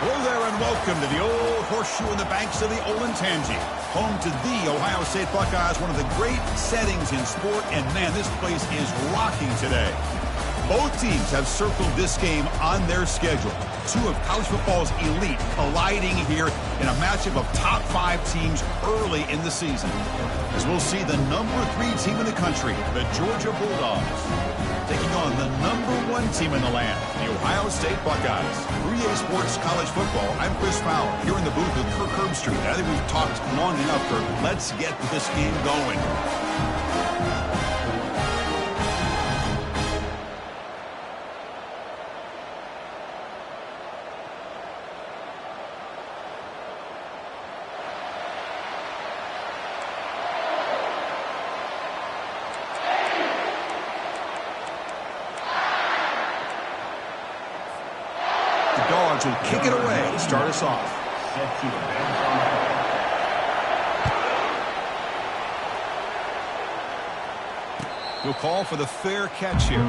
Hello there and welcome to the old horseshoe in the banks of the Olentangy, home to the Ohio State Buckeyes, one of the great settings in sport, and man, this place is rocking today. Both teams have circled this game on their schedule. Two of college football's elite colliding here in a matchup of top 5 teams early in the season. As we'll see the number 3 team in the country, the Georgia Bulldogs, taking on the number 1 team in the land, the Ohio State Buckeyes. 3A Sports College Football, I'm Chris Fowler, here in the booth with Kirk Herbstreit. I think we've talked long enough, Kirk. Let's get this game going. Dogs will kick it away to start us off. He'll call for the fair catch here.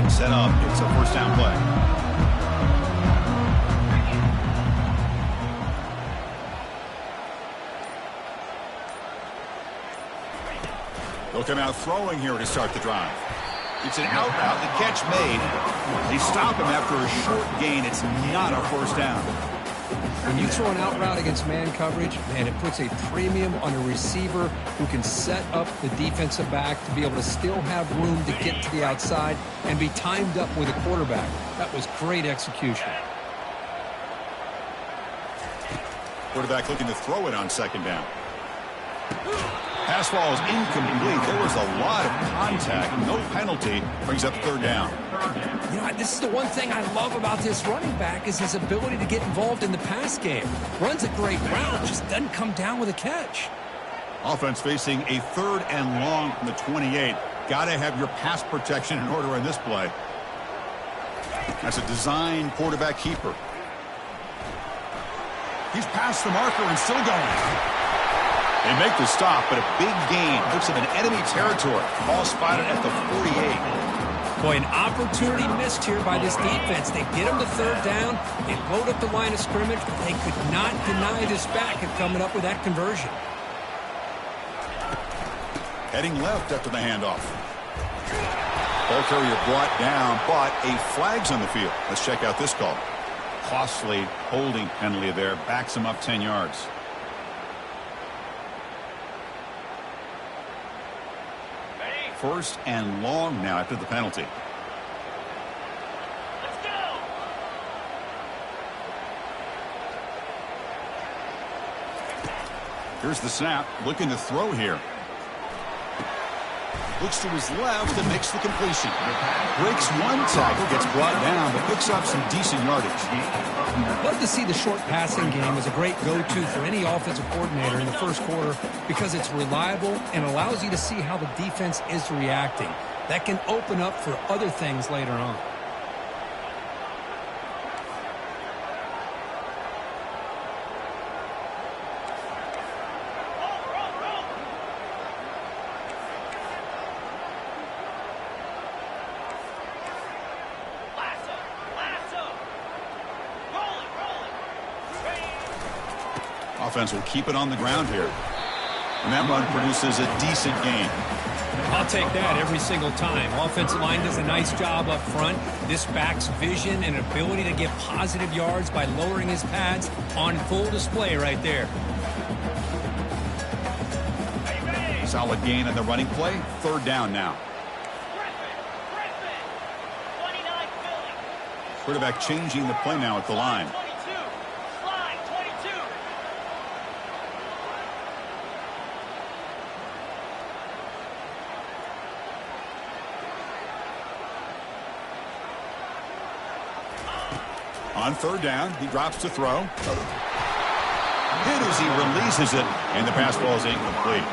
Set up. It's a first down play. They'll come out throwing here to start the drive. It's an out route. The catch made. They stop him after a short gain. It's not a first down. When you throw an out route against man coverage, man, it puts a premium on a receiver who can set up the defensive back to be able to still have room to get to the outside and be timed up with a quarterback. That was great execution. Quarterback looking to throw it on second down. Pass ball is incomplete. There was a lot of contact. No penalty. Brings up third down. You know, this is the one thing I love about this running back is his ability to get involved in the pass game. Runs a great route, just doesn't come down with a catch. Offense facing a 3rd and long from the 28. Got to have your pass protection in order on this play. That's a design quarterback keeper. He's past the marker and still going. They make the stop, but a big gain puts him in enemy territory. Ball spotted at the 48. Boy, an opportunity missed here by this defense. They get him to third down. They load up the line of scrimmage, but they could not deny this back of coming up with that conversion. Heading left after the handoff. Ball carrier brought down, but a flag's on the field. Let's check out this call. Costly holding penalty there. Backs him up 10 yards. First and long now after the penalty. Let's go. Here's the snap. Looking to throw here. Looks to his left and makes the completion. Breaks one tackle, gets brought down, but picks up some decent yardage. Love to see the short passing game as a great go-to for any offensive coordinator in the first quarter because it's reliable and allows you to see how the defense is reacting. That can open up for other things later on. Offense will keep it on the ground here. And that run produces a decent gain. I'll take that every single time. Offensive line does a nice job up front. This back's vision and ability to get positive yards by lowering his pads on full display right there. Solid gain on the running play. Third down now. Quarterback changing the play now at the line. On third down, he drops to throw. Hit as he releases it, and the pass ball is incomplete.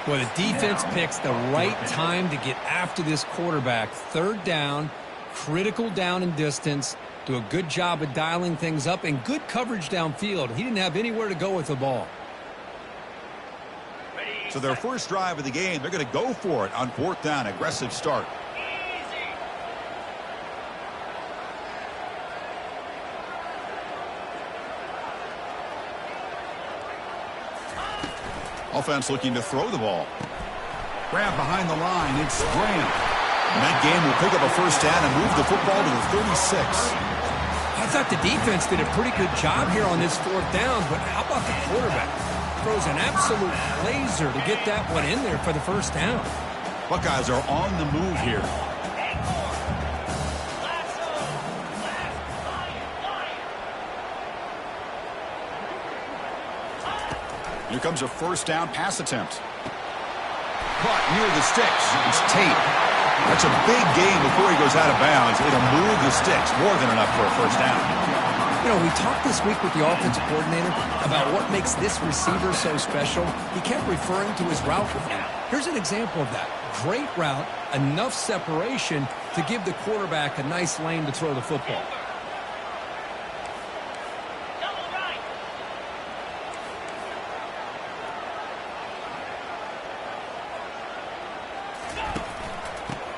Well, the defense picks the right time to get after this quarterback. Third down, critical down and distance. Do a good job of dialing things up and good coverage downfield. He didn't have anywhere to go with the ball. So their first drive of the game, they're going to go for it on fourth down. Aggressive start. Offense looking to throw the ball. Grab behind the line. It's Graham. And that game will pick up a first down and move the football to the 36. I thought the defense did a pretty good job here on this fourth down, but how about the quarterback? Throws an absolute laser to get that one in there for the first down. Buckeyes are on the move here. Here comes a first down pass attempt. Caught near the sticks. It's Tate. That's a big gain before he goes out of bounds. It'll move the sticks. More than enough for a first down. You know, we talked this week with the offensive coordinator about what makes this receiver so special. He kept referring to his route running. Here's an example of that. Great route, enough separation to give the quarterback a nice lane to throw the football.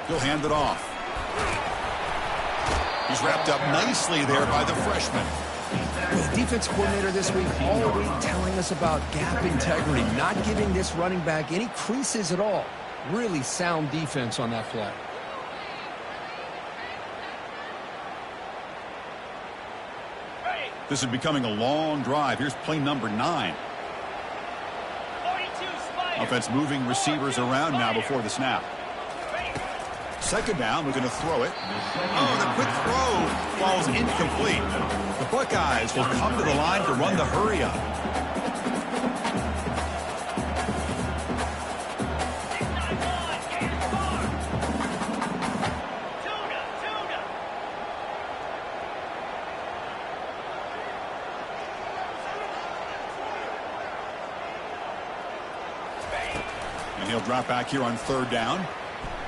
He'll hand it off. He's wrapped up nicely there by the freshman. The defense coordinator this week all week telling us about gap integrity, not giving this running back any creases at all. Really sound defense on that play. This is becoming a long drive. Here's play number 9. Offense moving receivers around now before the snap. Second down, we're going to throw it. Oh, the quick throw falls incomplete. The Buckeyes will come to the line to run the hurry up. And he'll drop back here on third down.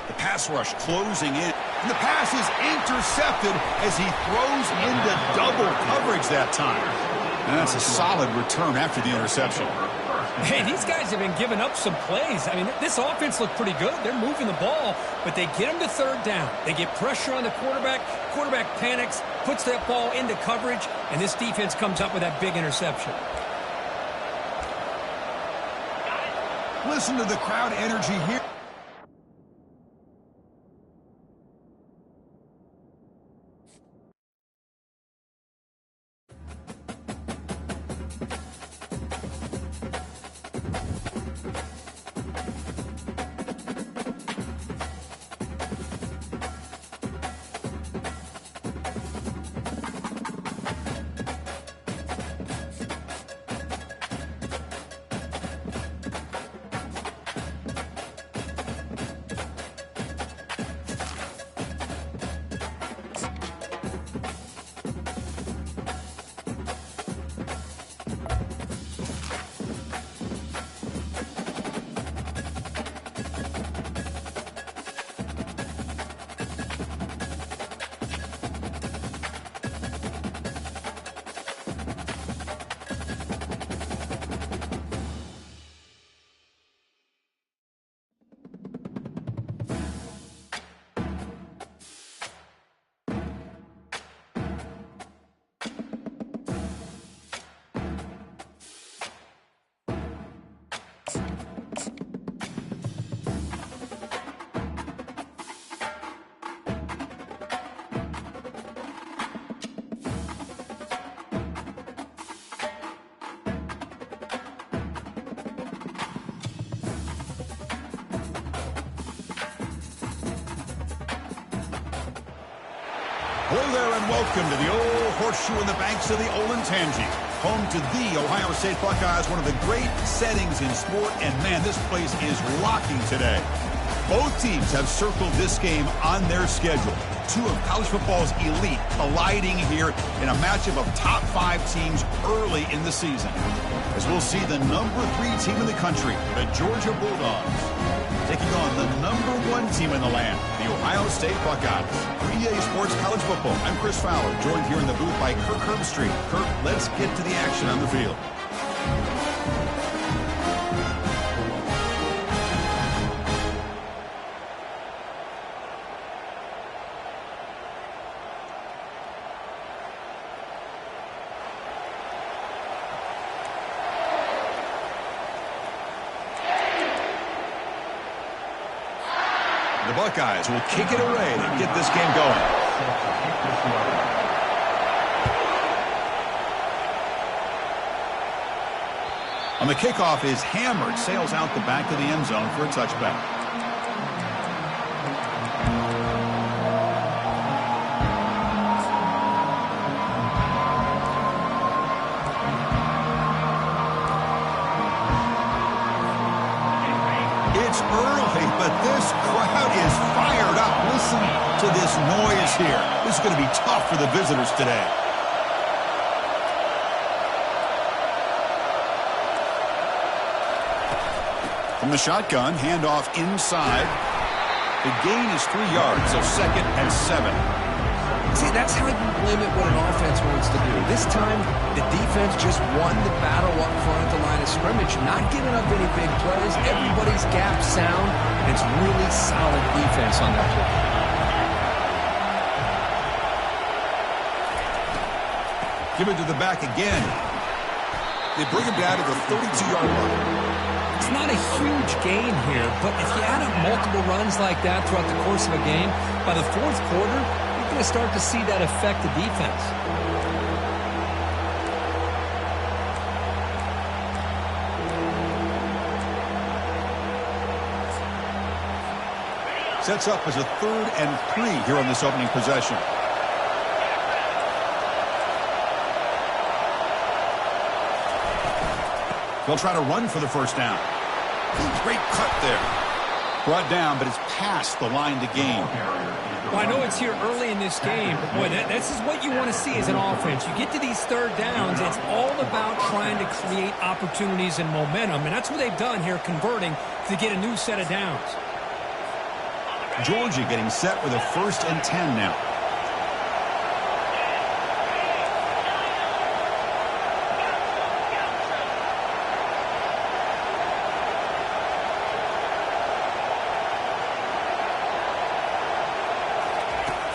The pass rush closing in. And the pass is intercepted as he throws into double coverage that time. And that's a solid return after the interception. Hey, these guys have been giving up some plays. I mean, this offense looked pretty good. They're moving the ball, but they get him to third down. They get pressure on the quarterback. Quarterback panics, puts that ball into coverage, and this defense comes up with that big interception. Listen to the crowd energy here. Hello there and welcome to the old horseshoe in the banks of the Olentangy. Home to the Ohio State Buckeyes, one of the great settings in sport. And man, this place is rocking today. Both teams have circled this game on their schedule. Two of college football's elite colliding here in a matchup of top 5 teams early in the season. as we'll see the #3 team in the country, the Georgia Bulldogs, taking on the #1 team in the land, the Ohio State Buckeyes. For EA Sports College Football, I'm Chris Fowler, joined here in the booth by Kirk Herbstreit. Kirk, let's get to the action on the field. The Buckeyes will kick it away to get this game going. On the kickoff is hammered, sails out the back of the end zone for a touchback. It's early, but this crowd is fired up. Listen to this noise here. This is going to be tough for the visitors today. From the shotgun, handoff inside. The gain is 3 yards, so 2nd and 7. See, that's how you limit what an offense wants to do. This time, the defense just won the battle up front at the line of scrimmage, not giving up any big plays. Everybody's gap sound. It's really solid defense on that play. Give it to the back again. They bring him down to the 32-yard line. It's not a huge gain here, but if you add up multiple runs like that throughout the course of a game, by the 4th quarter, you're going to start to see that affect the defense. Sets up as a 3rd and 3 here on this opening possession. They'll try to run for the first down. Great cut there. Brought down, but it's past the line to gain. Well, I know it's here early in this game, but boy, this is what you want to see as an offense. You get to these 3rd downs, it's all about trying to create opportunities and momentum, and that's what they've done here, converting to get a new set of downs. Georgia getting set with a 1st and 10 now.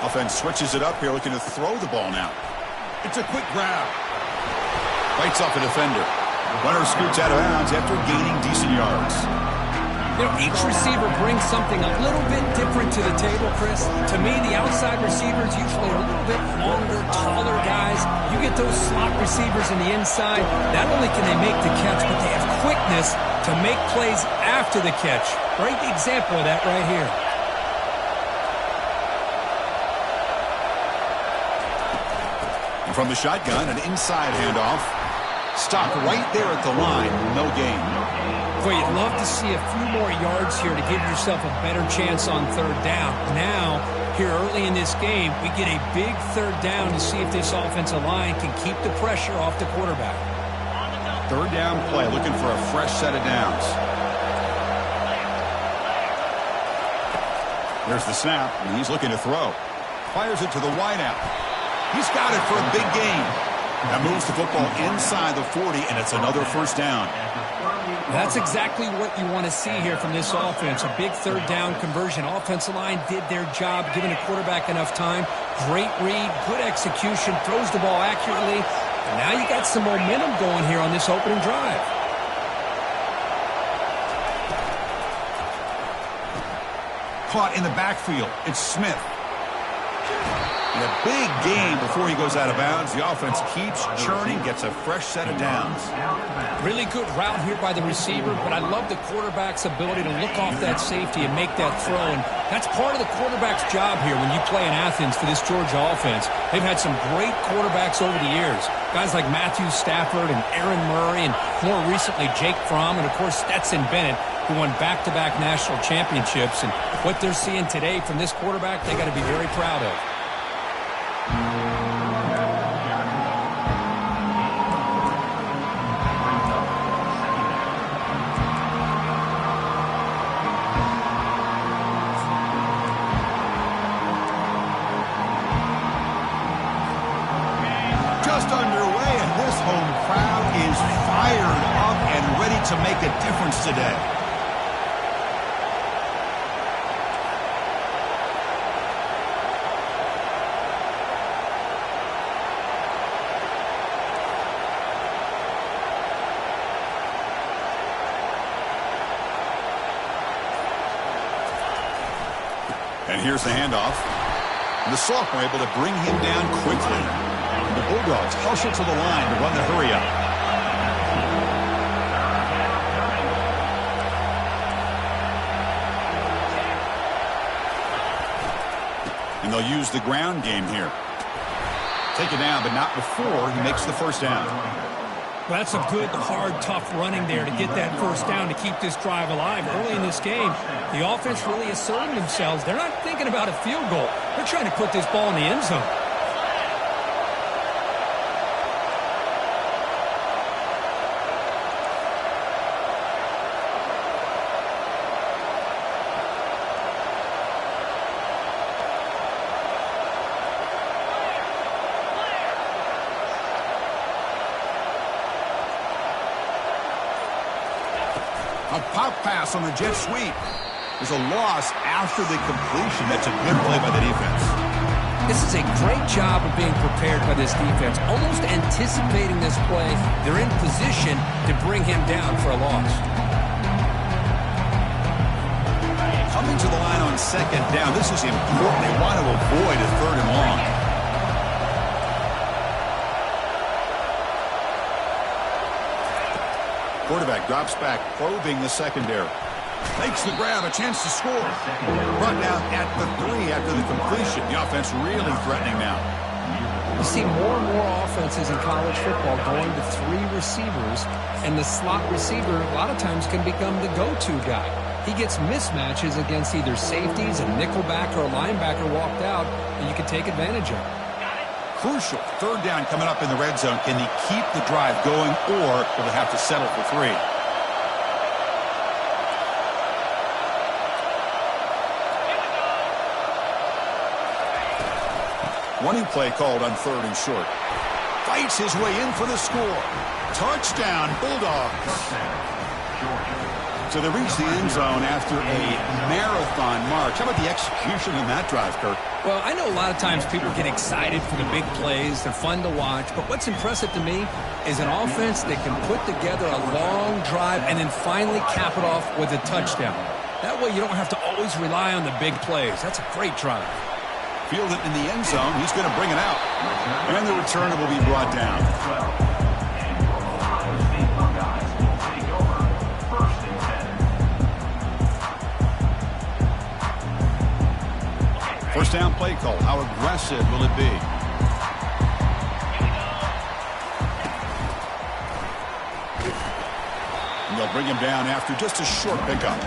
Offense switches it up here, looking to throw the ball now. It's a quick grab. Bites off a defender. Runner scoots out of bounds after gaining decent yards. You know, each receiver brings something a little bit different to the table, Chris. To me, the outside receivers usually are a little bit longer, taller guys. You get those slot receivers in the inside, not only can they make the catch, but they have quickness to make plays after the catch. Great example of that right here. From the shotgun, an inside handoff. Stopped right there at the line. No gain. Boy, you'd love to see a few more yards here to give yourself a better chance on 3rd down. Now, here early in this game, we get a big 3rd down to see if this offensive line can keep the pressure off the quarterback. 3rd down play, looking for a fresh set of downs. There's the snap, and he's looking to throw. Fires it to the wideout. He's got it for a big gain. That moves the football inside the 40, and it's another 1st down. That's exactly what you want to see here from this offense. A big 3rd down conversion. Offensive line did their job, giving the quarterback enough time. Great read, good execution, throws the ball accurately. And now you got some momentum going here on this opening drive. Caught in the backfield. It's Smith. And a big gain before he goes out of bounds. The offense keeps churning, gets a fresh set of downs. Really good route here by the receiver, but I love the quarterback's ability to look off that safety and make that throw. And that's part of the quarterback's job here when you play in Athens for this Georgia offense. They've had some great quarterbacks over the years. Guys like Matthew Stafford and Aaron Murray, and more recently Jake Fromm, and of course Stetson Bennett, who won back-to-back national championships. And what they're seeing today from this quarterback, they got to be very proud of. to make a difference today. And here's the handoff. The sophomore able to bring him down quickly. The Bulldogs hustle to the line to run the hurry-up. And they'll use the ground game here. Take it down, but not before he makes the first down. Well, that's a good, hard, tough running there to get that first down to keep this drive alive. Early in this game, the offense really asserting themselves. They're not thinking about a field goal. They're trying to put this ball in the end zone. A pop pass on the jet sweep. There's a loss after the completion. That's a good play by the defense. This is a great job of being prepared by this defense. Almost anticipating this play, they're in position to bring him down for a loss. Coming to the line on second down. This is important. They want to avoid a third and long. Quarterback drops back, probing the secondary. Makes the grab, a chance to score. Brought down at the 3 after the completion. The offense really threatening now. You see more and more offenses in college football going to 3 receivers, and the slot receiver a lot of times can become the go-to guy. He gets mismatches against either safeties, a nickelback, or a linebacker walked out, and you can take advantage of it. Crucial third down coming up in the red zone. Can he keep the drive going, or will they have to settle for 3? Running play called on 3rd and short. Fights his way in for the score. Touchdown, Bulldogs. So they reach the end zone after a marathon march. How about the execution in that drive, Kirk? Well, I know a lot of times people get excited for the big plays. They're fun to watch. But what's impressive to me is an offense that can put together a long drive and then finally cap it off with a touchdown. That way you don't have to always rely on the big plays. That's a great drive. Field it in the end zone. He's going to bring it out. And the returner will be brought down. First down play call. How aggressive will it be? And they'll bring him down after just a short pickup.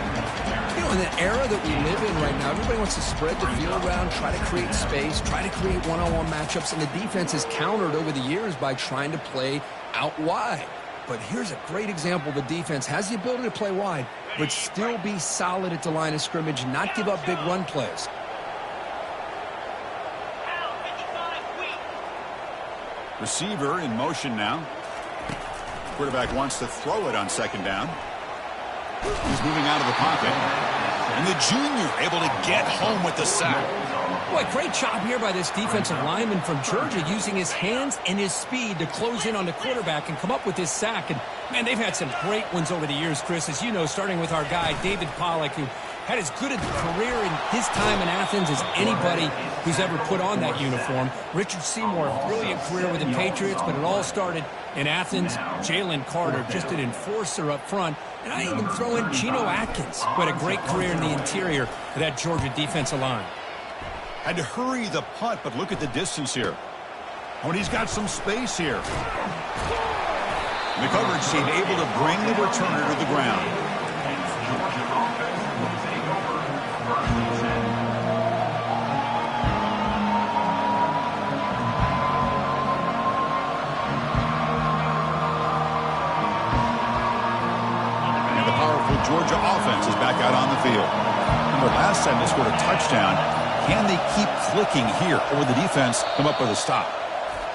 You know, in the era that we live in right now, everybody wants to spread the field around, try to create space, try to create one-on-one matchups, and the defense has countered over the years by trying to play out wide. But here's a great example. The defense has the ability to play wide, but still be solid at the line of scrimmage, not give up big run plays. Receiver in motion now. Quarterback wants to throw it on second down. He's moving out of the pocket. And the junior able to get home with the sack. Boy, great job here by this defensive lineman from Georgia, using his hands and his speed to close in on the quarterback and come up with this sack. And, man, they've had some great ones over the years, Chris, as you know, starting with our guy, David Pollack, who had as good a career in his time in Athens as anybody who's ever put on that uniform. Richard Seymour, brilliant career with the Patriots, but it all started in Athens. Jalen Carter, just an enforcer up front. And I even throw in Geno Atkins, who had a great career in the interior of that Georgia defensive line. Had to hurry the punt, but look at the distance here. Oh, and he's got some space here. The coverage team able to bring the returner to the ground. Georgia offense is back out on the field. Remember, last time they scored a touchdown. Can they keep clicking here, or will the defense come up with a stop?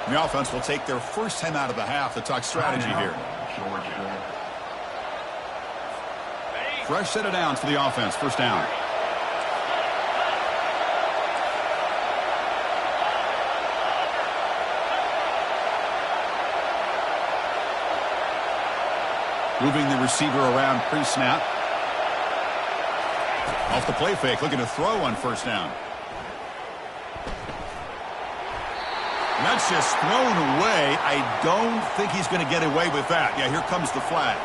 And the offense will take their first time out of the half to talk strategy here. Fresh set of downs for the offense. First down. Moving the receiver around pre-snap. Off the play fake, looking to throw on first down. And that's just thrown away. I don't think he's going to get away with that. Yeah, here comes the flag.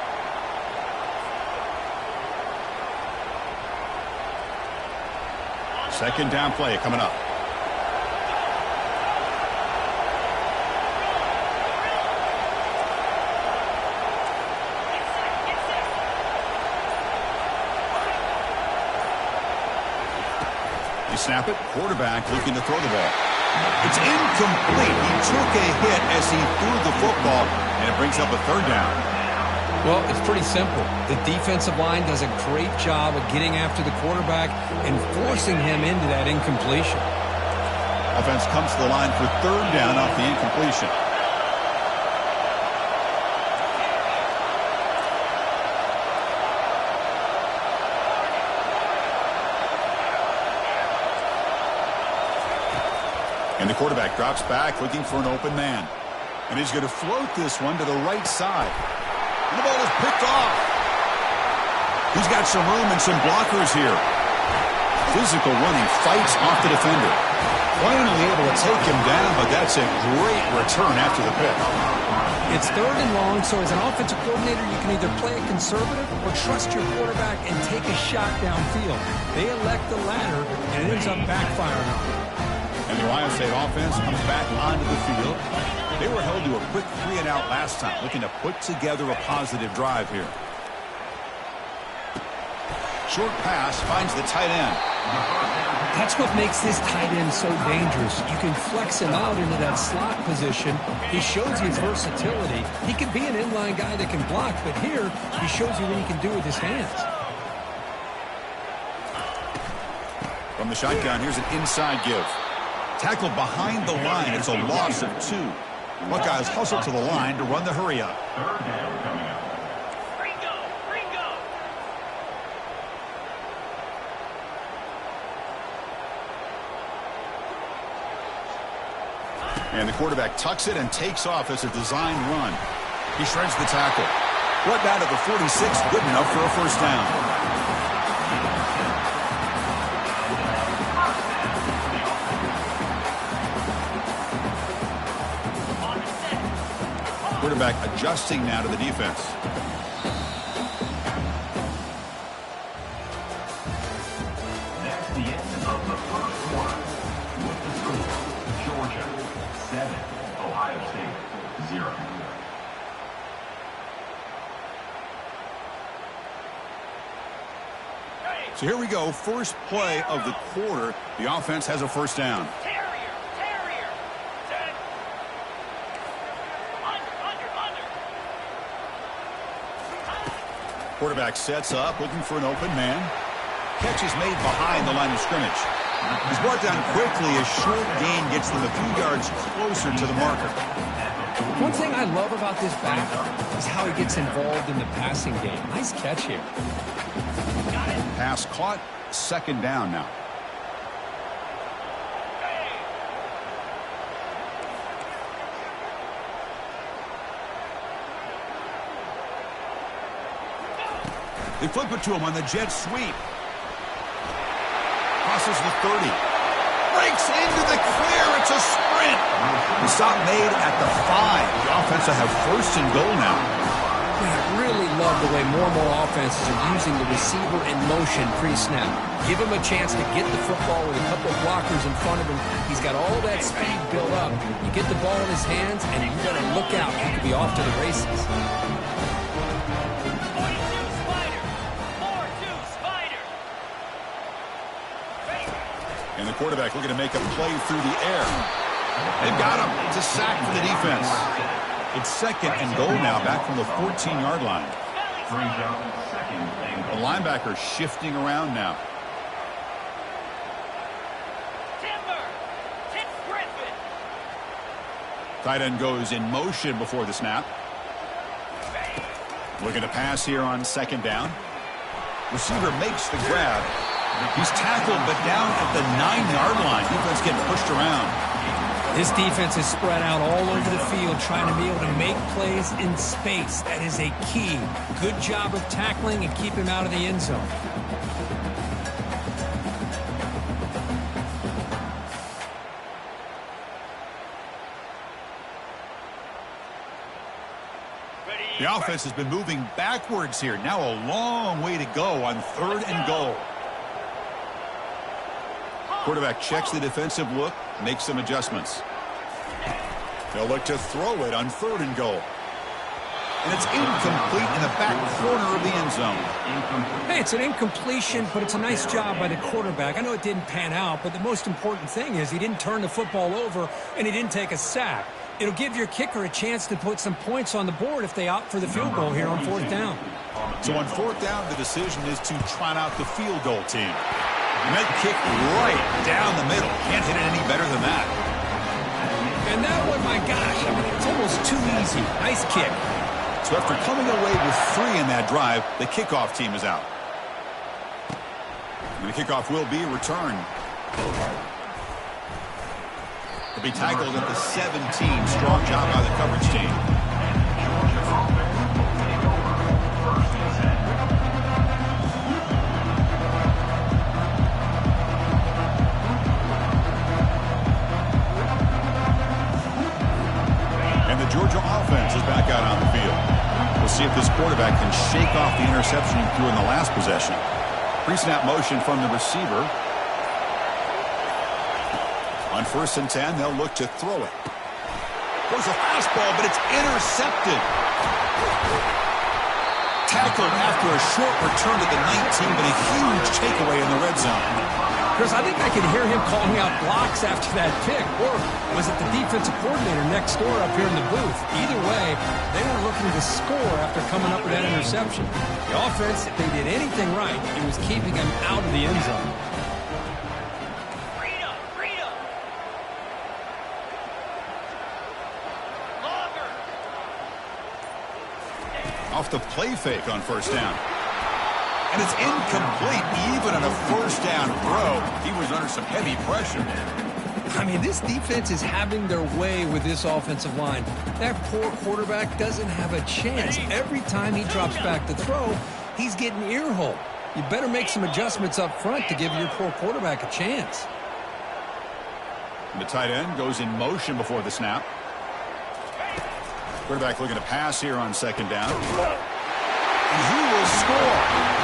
Second down play coming up. Snap it. Quarterback looking to throw the ball. It's incomplete. He took a hit as he threw the football, and it brings up a third down. Well, it's pretty simple. The defensive line does a great job of getting after the quarterback and forcing him into that incompletion. Offense comes to the line for third down off the incompletion. And the quarterback drops back looking for an open man. And he's going to float this one to the right side. And the ball is picked off. He's got some room and some blockers here. Physical running, fights off the defender. Finally able to take him down, but that's a great return after the pick. It's third and long, so as an offensive coordinator, you can either play it conservative or trust your quarterback and take a shot downfield. They elect the latter, and it ends up backfiring on them. And the Ohio State offense comes back onto the field. They were held to a quick 3-and-out last time, looking to put together a positive drive here. Short pass finds the tight end. That's what makes this tight end so dangerous. You can flex him out into that slot position. He shows his versatility. He can be an inline guy that can block, but here he shows you what he can do with his hands. From the shotgun, here's an inside give. Tackled behind the line. It's a loss of 2. Buckeyes hustle to the line to run the hurry up. Third down coming up. And the quarterback tucks it and takes off as a design run. He shreds the tackle. Brought down to the 46, good enough for a first down. Quarterback adjusting now to the defense. That's the end of the first quarter. With the score, Georgia 7, Ohio State 0. So here we go. First play of the quarter. The offense has a first down. Quarterback sets up, looking for an open man. Catch is made behind the line of scrimmage. He's brought down quickly. A short gain gets them a few yards closer to the marker. One thing I love about this back is how he gets involved in the passing game. Nice catch here. Pass caught. Second down now. They flip it to him on the jet sweep. Crosses the 30. Breaks into the clear. It's a sprint. The stop made at the 5. The offense will have first and goal now. Man, I really love the way more and more offenses are using the receiver in motion pre-snap. Give him a chance to get the football with a couple of blockers in front of him. He's got all that speed built up. You get the ball in his hands, and you got to look out. He could be off to the races. And the quarterback looking to make a play through the air. They've got him. It's a sack for the defense. It's second and goal now, back from the 14-yard line. The linebacker shifting around now. Tight end goes in motion before the snap. Looking to pass here on second down. Receiver makes the grab. He's tackled, but down at the 9-yard line. Defense getting pushed around. This defense is spread out all over the field, trying to be able to make plays in space. That is a key. Good job of tackling and keep him out of the end zone. The offense has been moving backwards here. Now a long way to go on 3rd and goal. Quarterback checks the defensive look, makes some adjustments. They'll look to throw it on 3rd and goal. And it's incomplete in the back corner of the end zone. Hey, it's an incompletion, but it's a nice job by the quarterback. I know it didn't pan out, but the most important thing is he didn't turn the football over and he didn't take a sack. It'll give your kicker a chance to put some points on the board if they opt for the field goal here on 4th down. So on 4th down, the decision is to trot out the field goal team. And that kick right down the middle. Can't hit it any better than that. And that one, my gosh, I mean, it's almost too easy. Nice kick. So after coming away with 3 in that drive, the kickoff team is out. And the kickoff will be a return. Will be tackled at the 17. Strong job by the coverage team. And the Georgia offense is back out on the field. We'll see if this quarterback can shake off the interception he threw in the last possession. Pre-snap motion from the receiver. On 1st and 10, they'll look to throw it. Goes a fastball, but it's intercepted. Tackled after a short return to the 19, but a huge takeaway in the red zone. Chris, I think I could hear him calling out blocks after that pick. Or was it the defensive coordinator next door up here in the booth? Either way, they were looking to score after coming up with that interception. The offense, if they did anything right, it was keeping him out of the end zone. Off the play fake on 1st down. And it's incomplete even on a 1st down throw. He was under some heavy pressure. I mean, this defense is having their way with this offensive line. That poor quarterback doesn't have a chance. Every time he drops back to throw, he's getting earhole. You better make some adjustments up front to give your poor quarterback a chance. And the tight end goes in motion before the snap. Quarterback looking to pass here on 2nd down. And he will score.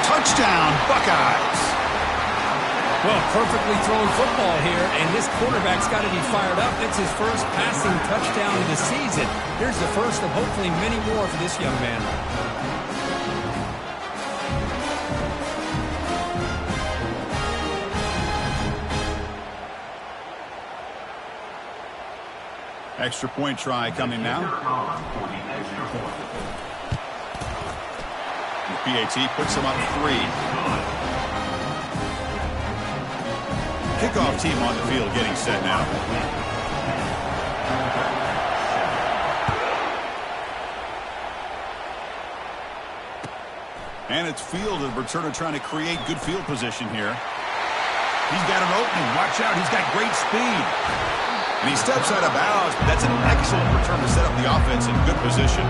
Touchdown, Buckeyes. Well, perfectly thrown football here, and this quarterback's got to be fired up. It's his first passing touchdown of the season. Here's the first of hopefully many more for this young man. Extra point try coming now. The PAT puts him up 3. Kickoff team on the field getting set now. And it's field, the returner trying to create good field position here. He's got an opening. Watch out. He's got great speed. And he steps out of bounds, but that's an excellent return to set up the offense in good position.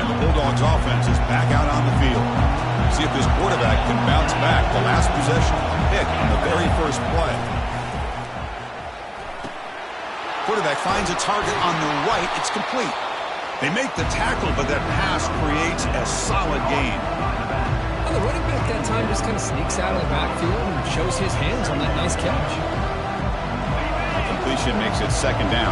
And the Bulldogs offense is back out on the field. See if this quarterback can bounce back. The last possession, a pick on the very first play. Quarterback finds a target on the right. It's complete. They make the tackle, but that pass creates a solid gain. Well, the running back that time just kind of sneaks out of the backfield and shows his hands on that nice catch. The completion makes it 2nd down.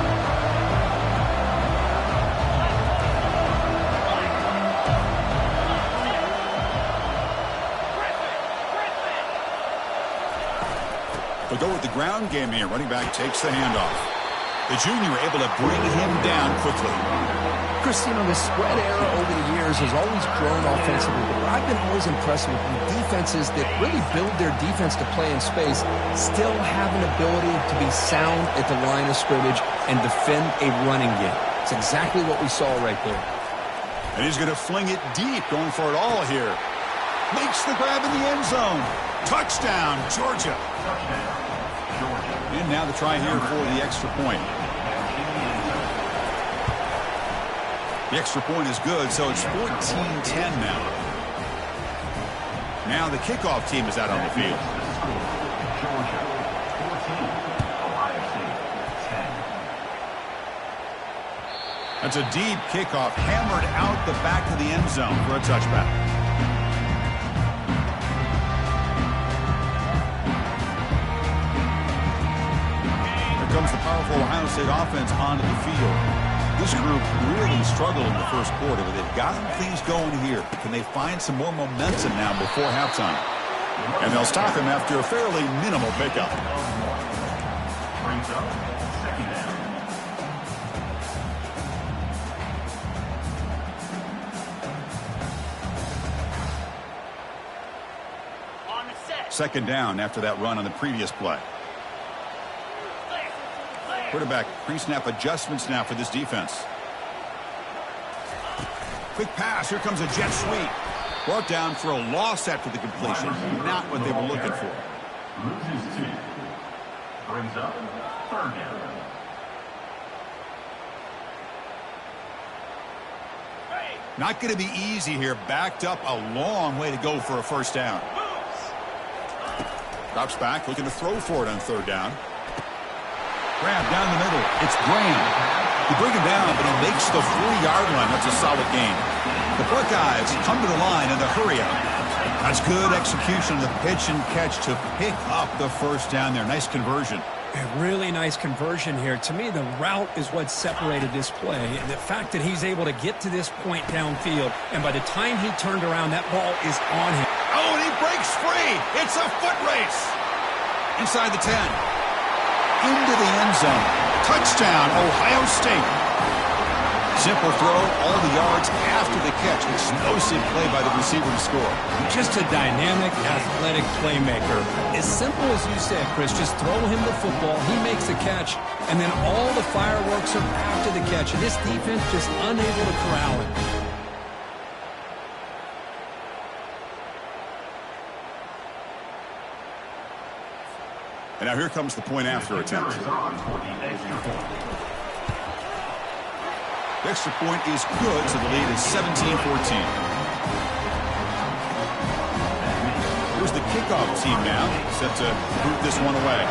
They'll go with the ground game here. Running back takes the handoff. The junior able to bring him down quickly. Christine, the spread era over the years has always grown offensively, but what I've been always impressed with defenses that really build their defense to play in space still have an ability to be sound at the line of scrimmage and defend a running game. It's exactly what we saw right there. And he's going to fling it deep, going for it all here. Makes the grab in the end zone. Touchdown, Georgia. And now the try here for the extra point. The extra point is good, so it's 14-10 now. Now the kickoff team is out on the field. Georgia 14, Ohio State 10. That's a deep kickoff, hammered out the back of the end zone for a touchback. Here comes the powerful Ohio State offense onto the field. This group really struggled in the first quarter, but they've got some things going here. Can they find some more momentum now before halftime? And they'll stop him after a fairly minimal pickup. Brings up second down. Second down after that run on the previous play. Quarterback pre-snap adjustments now for this defense. Quick pass. Here comes a jet sweep. Brought down for a loss after the completion. Not what they were looking for. Loses 2. Brings up third down. Not going to be easy here. Backed up a long way to go for a first down. Drops back, looking to throw for it on third down. Grab down the middle. It's Graham. He bring him down, but he makes the 4-yard line. That's a solid gain. The Buckeyes come to the line in a hurry up. That's good execution of the pitch and catch to pick up the first down there. Nice conversion. A really nice conversion here. To me, the route is what separated this play. And the fact that he's able to get to this point downfield, and by the time he turned around, that ball is on him. Oh, and he breaks free. It's a foot race. Inside the 10. Into the end zone. Touchdown, Ohio State. Simple throw, all the yards after the catch. Explosive play by the receiver to score. Just a dynamic, athletic playmaker. As simple as you said, Chris, just throw him the football, he makes the catch, and then all the fireworks are after the catch. And this defense just unable to corral him. And now here comes the point after attempt. The extra point is good, so the lead is 17-14. Here's the kickoff team now, set to boot this one away.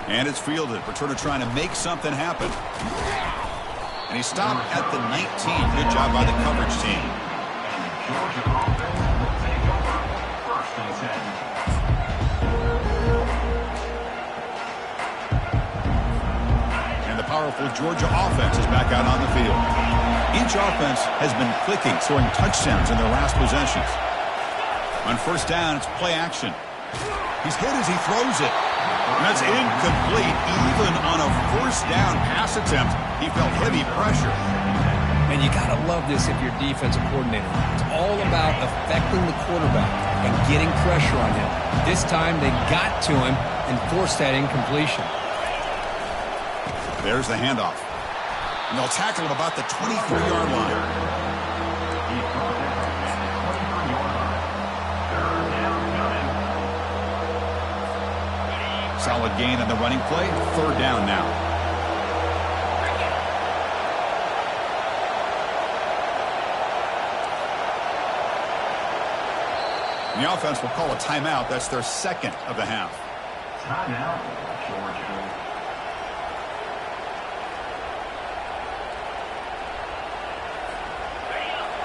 And it's fielded. Returner trying to make something happen. And he stopped at the 19. Good job by the coverage team. Georgia offense will take over first and 10. Powerful Georgia offense is back out on the field. Each offense has been clicking, scoring touchdowns in their last possessions. On first down, it's play action. He's hit as he throws it. And that's incomplete. Even on a first down pass attempt, he felt heavy pressure. And you got to love this if you're defensive coordinator. It's all about affecting the quarterback and getting pressure on him. This time, they got to him and forced that incompletion. There's the handoff. And they'll tackle him about the 23-yard line. Solid gain on the running play. Third down now. And the offense will call a timeout. That's their second of the half. Timeout, Georgia.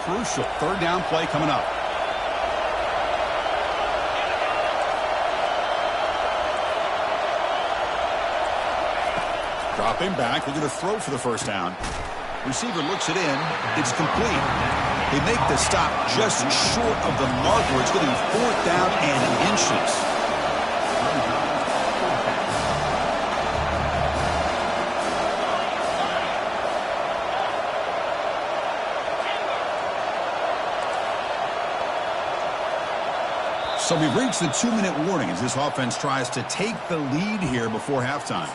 Crucial third down play coming up. Dropping back, looking to throw for the first down. Receiver looks it in. It's complete. They make the stop just short of the mark where it's going to be fourth down and inches. So we've reached the 2-minute warning as this offense tries to take the lead here before halftime.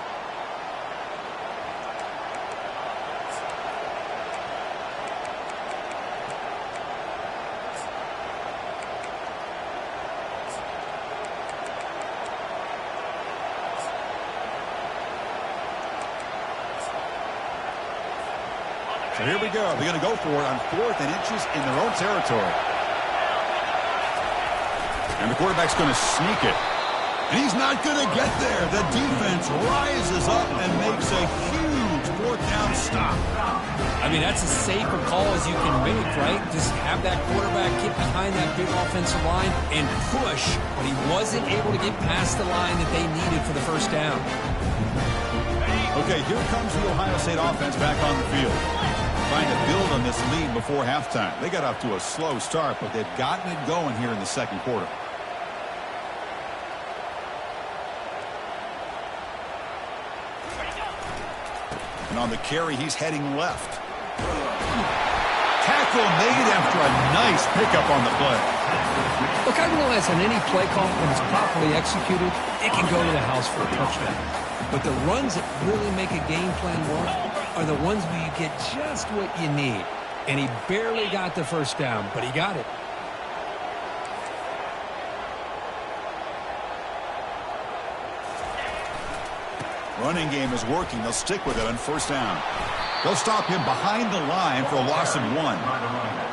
So here we go. They're going to go for it on 4th and inches in their own territory. And the quarterback's going to sneak it. And he's not going to get there. The defense rises up and makes a huge 4th down stop. I mean, that's as safe a call as you can make, right? Just have that quarterback get behind that big offensive line and push, but he wasn't able to get past the line that they needed for the first down. Okay, here comes the Ohio State offense back on the field. Trying to build on this lead before halftime. They got off to a slow start, but they've gotten it going here in the second quarter. And on the carry, he's heading left. Tackle made after a nice pickup on the play. Look, I realize on any play call, when it's properly executed, it can go to the house for a touchdown. But the runs that really make a game plan work are the ones where you get just what you need. And he barely got the first down, but he got it. Running game is working. They'll stick with it on 1st down. They'll stop him behind the line for a loss of 1.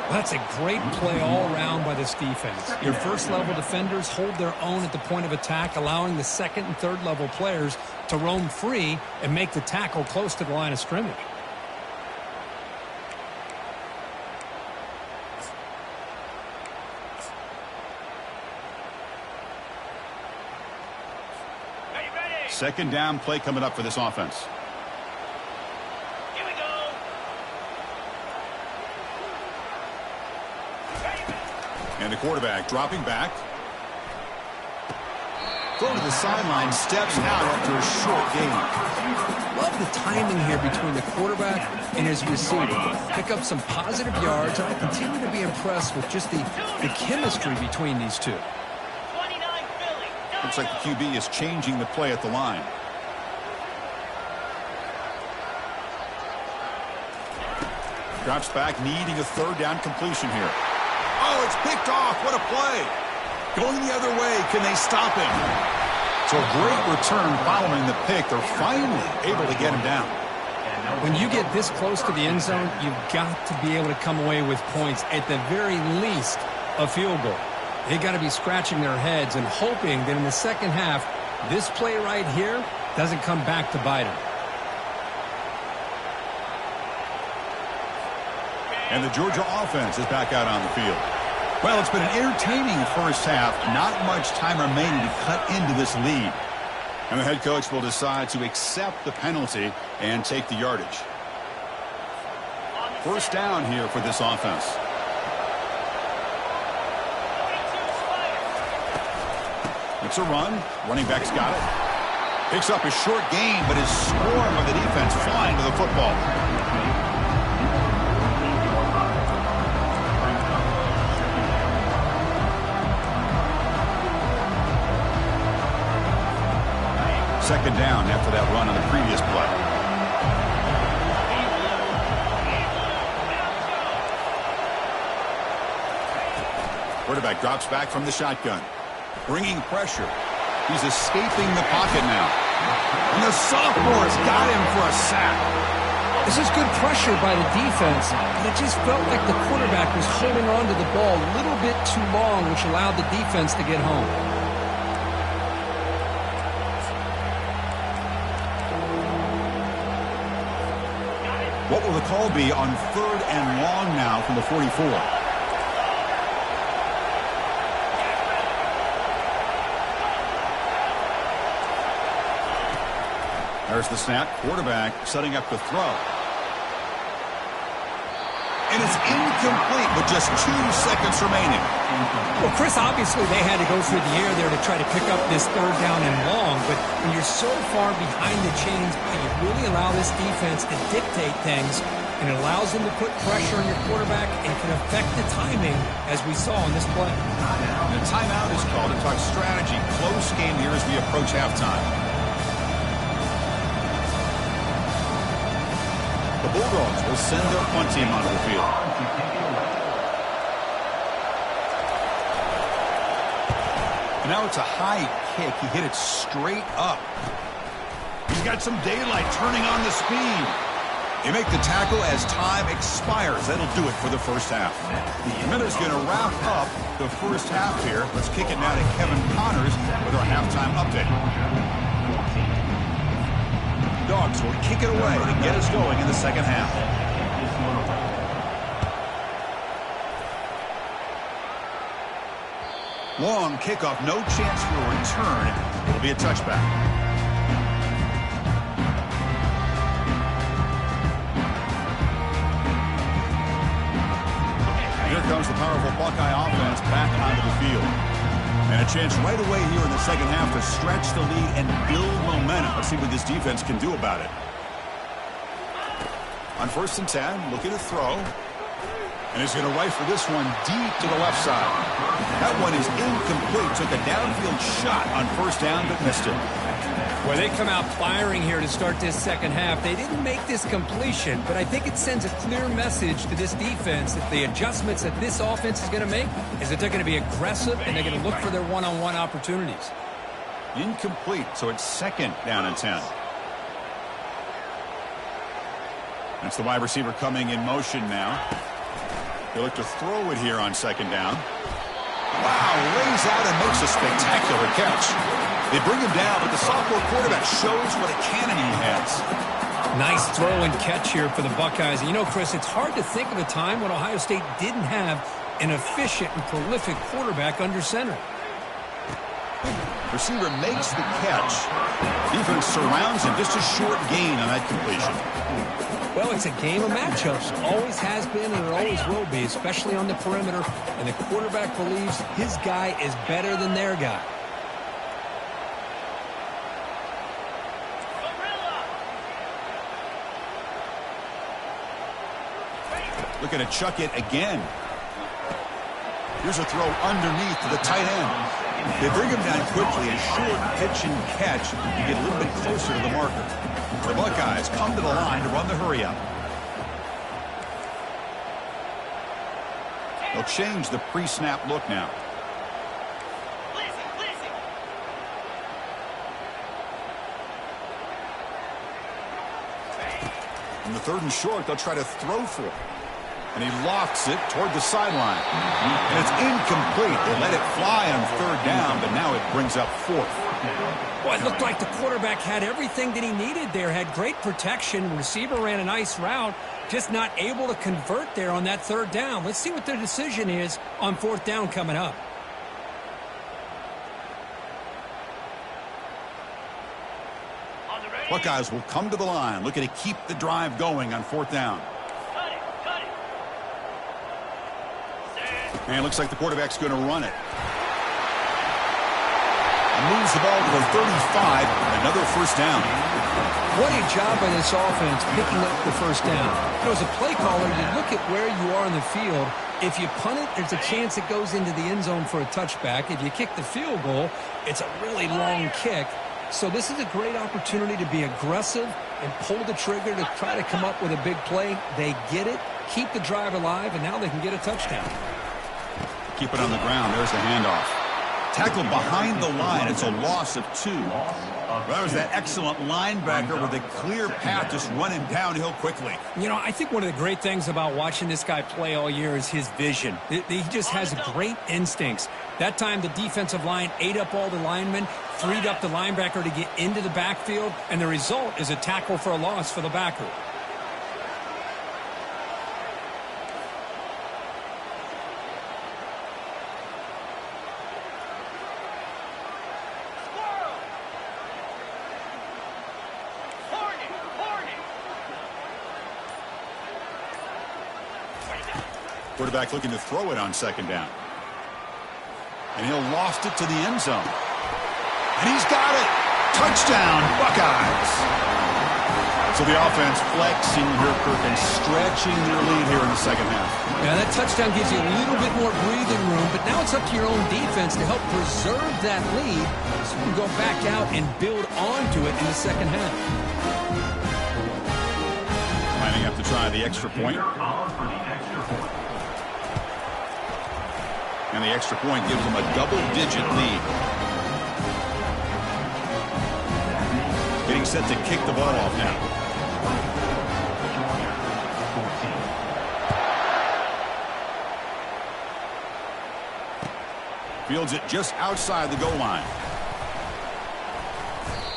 That's a great play all around by this defense. Your first-level defenders hold their own at the point of attack, allowing the second and third-level players to roam free and make the tackle close to the line of scrimmage. Second down play coming up for this offense. Here we go. And the quarterback dropping back. Throw to the sideline, steps out after a short gain. Love the timing here between the quarterback and his receiver. Pick up some positive yards, and I continue to be impressed with just the chemistry between these two. 29 Philly. Looks like the QB is changing the play at the line. Drops back, needing a 3rd down completion here. Oh, it's picked off. What a play. Going the other way. Can they stop him? So a great return following the pick. They're finally able to get him down. When you get this close to the end zone, you've got to be able to come away with points, at the very least a field goal. They got to be scratching their heads and hoping that in the second half, this play right here doesn't come back to bite them. And the Georgia offense is back out on the field. Well, it's been an entertaining first half. Not much time remaining to cut into this lead. And the head coach will decide to accept the penalty and take the yardage. 1st down here for this offense. It's a run. Running back's got it. Picks up a short gain, but is swarmed by the defense flying to the football. Second down after that run on the previous play. Quarterback drops back from the shotgun. Bringing pressure. He's escaping the pocket now. And the sophomore's got him for a sack. This is good pressure by the defense, but it just felt like the quarterback was holding on to the ball a little bit too long, which allowed the defense to get home. What will the call be on 3rd and long now from the 44? There's the snap. Quarterback setting up the throw. And it's incomplete with just 2 seconds remaining. Well, Chris, obviously they had to go through the air there to try to pick up this 3rd down and long, but when you're so far behind the chains, you really allow this defense to dictate things. and it allows them to put pressure on your quarterback and can affect the timing, as we saw in this play. And a timeout is called to talk strategy. Close game here as we approach halftime. The Bulldogs will send their punt team onto the field. And now it's a high kick. He hit it straight up. He's got some daylight turning on the speed. They make the tackle as time expires. That'll do it for the first half. The Miller's going to wrap up the first half here. Let's kick it now to Kevin Connors with our halftime update. Dogs will kick it away to get us going in the second half. Long kickoff, no chance for a return. It'll be a touchback. Here comes the powerful Buckeye offense back onto the field. And a chance right away here in the second half to stretch the lead and build momentum. Let's see what this defense can do about it. On 1st and 10, looking to throw. And he's going to rifle this one deep to the left side. That one is incomplete. Took a downfield shot on 1st down, but missed it. Well, they come out firing here to start this second half. They didn't make this completion, but I think it sends a clear message to this defense that the adjustments that this offense is going to make is that they're going to be aggressive and they're going to look for their one-on-one opportunities. Incomplete, so it's 2nd down and 10. That's the wide receiver coming in motion now. They look to throw it here on 2nd down. Wow, lays out and makes a spectacular catch. They bring him down, but the sophomore quarterback shows what a cannon he has. Nice throw and catch here for the Buckeyes. And you know, Chris, it's hard to think of a time when Ohio State didn't have an efficient and prolific quarterback under center. Receiver makes the catch. Defense surrounds him. Just a short gain on that completion. Well, it's a game of matchups. Always has been and it always will be, especially on the perimeter. And the quarterback believes his guy is better than their guy. Looking to chuck it again. Here's a throw underneath to the tight end. They bring him down quickly. A short pitch and catch to get a little bit closer to the marker. The Buckeyes come to the line to run the hurry-up. They'll change the pre-snap look now. On the 3rd and short, they'll try to throw for it. And he lofts it toward the sideline. And it's incomplete. They let it fly on 3rd down, but now it brings up 4th. Well, it looked like the quarterback had everything that he needed there. Had great protection. Receiver ran a nice route. Just not able to convert there on that 3rd down. Let's see what their decision is on 4th down coming up. Buckeyes will come to the line, looking to keep the drive going on 4th down. And it looks like the quarterback's going to run it. And moves the ball to the 35, another 1st down. What a job by this offense picking up the 1st down. You know, as a play caller, you look at where you are in the field. If you punt it, there's a chance it goes into the end zone for a touchback. If you kick the field goal, it's a really long kick. So this is a great opportunity to be aggressive and pull the trigger to try to come up with a big play. They get it, keep the drive alive, and now they can get a touchdown. Keep it on the ground. There's the handoff. Tackled behind the line. It's a loss of 2. That was that excellent linebacker with a clear path just running downhill quickly. You know, I think one of the great things about watching this guy play all year is his vision. He just has great instincts. That time the defensive line ate up all the linemen, freed up the linebacker to get into the backfield, and the result is a tackle for a loss for the backer. Quarterback looking to throw it on 2nd down. And he'll loft it to the end zone. And he's got it. Touchdown, Buckeyes. So the offense flexing here, Kirk, and stretching their lead here in the second half. Yeah, that touchdown gives you a little bit more breathing room, but now it's up to your own defense to help preserve that lead so you can go back out and build onto it in the second half. Lining up to try the extra point. And the extra point gives them a double-digit lead. Getting set to kick the ball off now. Fields it just outside the goal line.